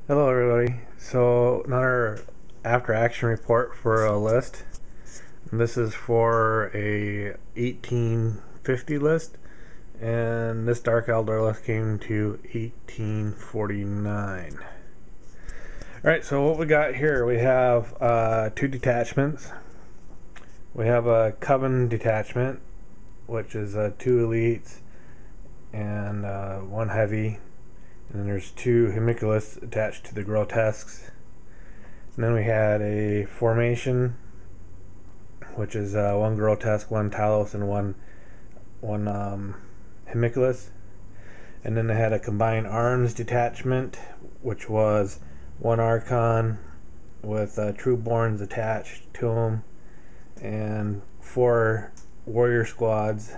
Hello everybody. So another after action report for a list. This is for a 1850 list, and this Dark Eldar list came to 1849. Alright, so what we got here, we have two detachments. We have a Covenite detachment, which is two elites and one heavy. And then there's two Haemonculus attached to the Grotesques. And then we had a formation, which is one Grotesque, one Talos, and one Haemonculus. And then they had a combined arms detachment, which was one Archon with Trueborns attached to them, and four warrior squads.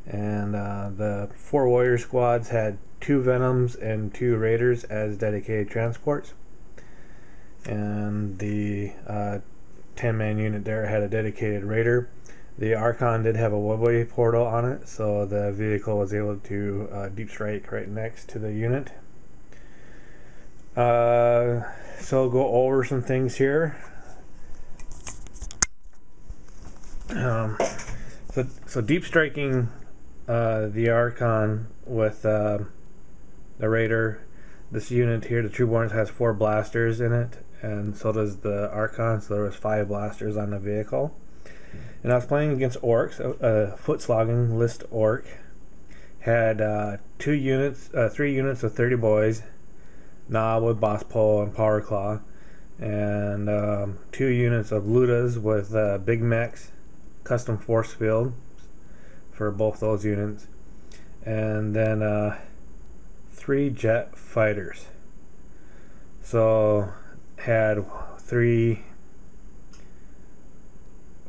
And the four warrior squads had two venoms and two raiders as dedicated transports, and the 10-man unit there had a dedicated raider. The Archon did have a one-way portal on it, so the vehicle was able to deep strike right next to the unit. So I'll go over some things here. So deep striking the Archon with the Raider. This unit here, the Trueborn, has 4 blasters in it, and so does the Archon, so there was 5 blasters on the vehicle. And I was playing against orcs. A foot slogging list orc had 3 units of 30 boys, knob with boss pole and power claw, and 2 units of lutas with big mechs, custom force field for both those units, and then 3 jet fighters. So had 3,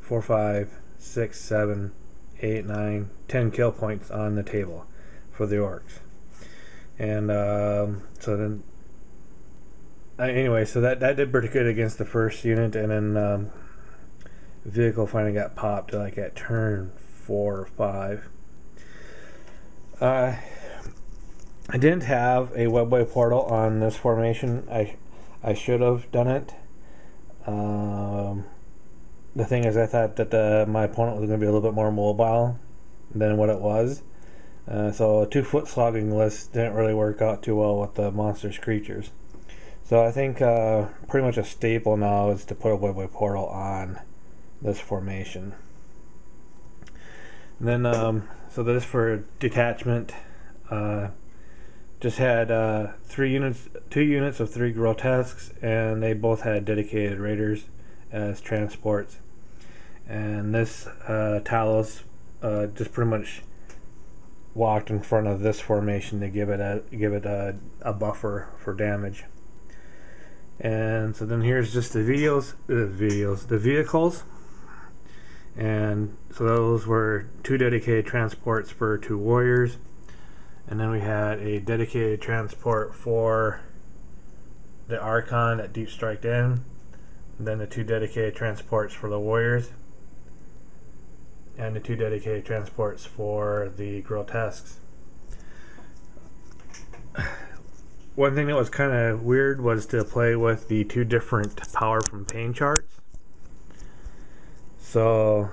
4, 5, 6, 7, 8, 9, 10 kill points on the table for the orcs. And so then anyway, so that did pretty good against the first unit, and then the vehicle finally got popped like at turn 4 or 5. I didn't have a webway portal on this formation. I should have done it. The thing is, I thought that my opponent was going to be a little bit more mobile than what it was. So a 2-foot slogging list didn't really work out too well with the monstrous creatures. So I think pretty much a staple now is to put a webway portal on this formation. And then so this for detachment, just had 2 units of 3 Grotesques, and they both had dedicated raiders as transports. And this Talos just pretty much walked in front of this formation to give it a buffer for damage. And so then here's just the vehicles. And so those were 2 dedicated transports for 2 warriors, and then we had a dedicated transport for the Archon that deep striked in, and then the 2 dedicated transports for the warriors, and the 2 dedicated transports for the Grotesques. One thing that was kind of weird was to play with the 2 different power from Paine charts. So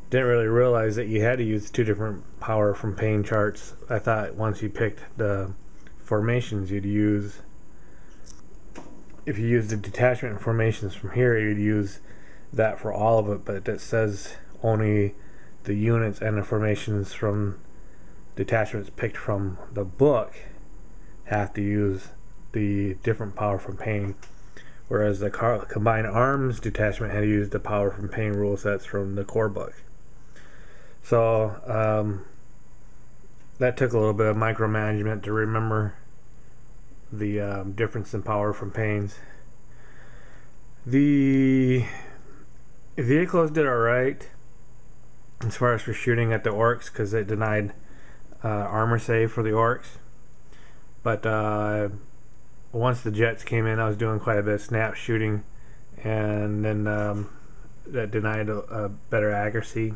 didn't really realize that you had to use 2 different power from Paine charts. I thought once you picked the formations, you'd use, if you use the detachment formations from here, you'd use that for all of it, but it says only the units and the formations from detachments picked from the book have to use the different power from Paine, whereas the combined arms detachment had to use the power from Paine rule sets from the core book. So that took a little bit of micromanagement to remember the difference in power from Paine's. The vehicles did alright as far as for shooting at the orcs, because it denied armor save for the orcs. But once the jets came in, I was doing quite a bit of snap shooting, and then that denied a better accuracy.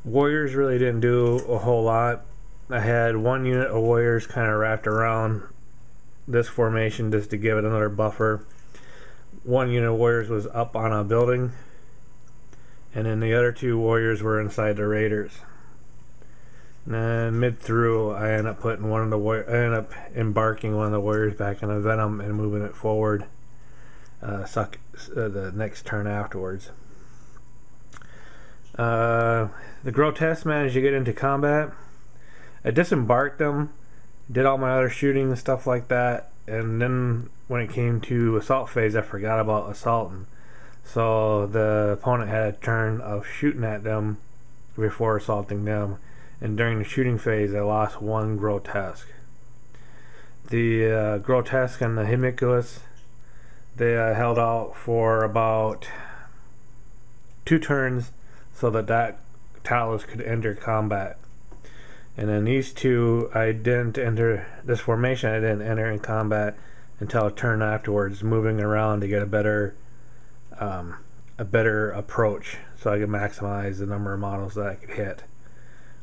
Warriors really didn't do a whole lot. I had one unit of warriors kind of wrapped around this formation just to give it another buffer. One unit of warriors was up on a building, and then the other two warriors were inside the raiders. And then mid through, I ended up embarking one of the warriors back in a venom and moving it forward. The next turn afterwards. The Grotesques managed to get into combat. I disembarked them, did all my other shooting and stuff like that, and then when it came to assault phase, I forgot about assaulting. So the opponent had a turn of shooting at them before assaulting them, and during the shooting phase, I lost one Grotesque. The Grotesque and the Haemonculus, they held out for about 2 turns so that Talos could enter combat. And then these two, I didn't enter this formation. I didn't enter in combat until a turn afterwards, moving around to get a better approach, so I could maximize the number of models that I could hit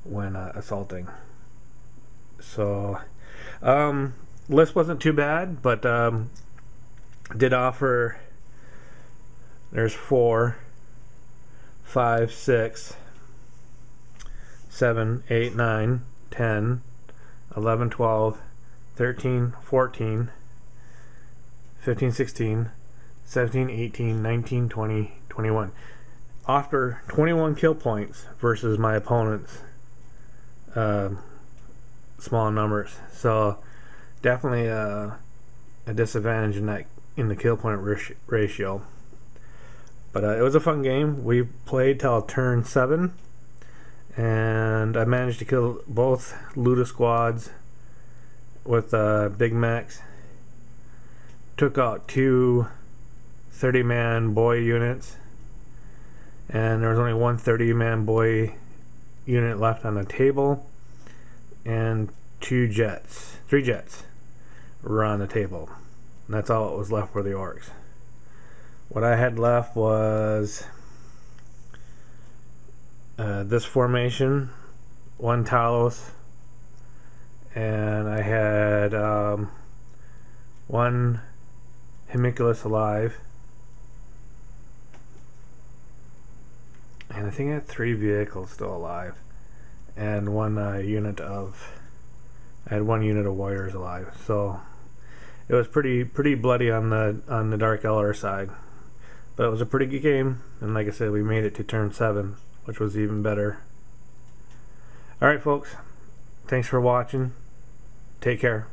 when assaulting. So list wasn't too bad, but did offer. There's 4, 5, 6, 7, 8, 9, 10, 11, 12, 13, 14, 15, 16, 17, 18, 19, 20, 21. Offer 21 kill points versus my opponent's small numbers. So definitely a disadvantage in the kill point ratio. But it was a fun game. We played till turn 7. And I managed to kill both Luda squads with Big Macs. Took out 2 30-man boy units, and there was only one 30-man boy unit left on the table, and 3 jets were on the table. And that's all that was left for the orcs. What I had left was this formation, 1 Talos, and I had 1 Haemonculus alive, and I think I had 3 vehicles still alive, and I had 1 unit of warriors alive. So it was pretty bloody on the Dark Eldar side, but it was a pretty good game. And like I said, we made it to turn 7, which was even better. Alright folks, thanks for watching. Take care.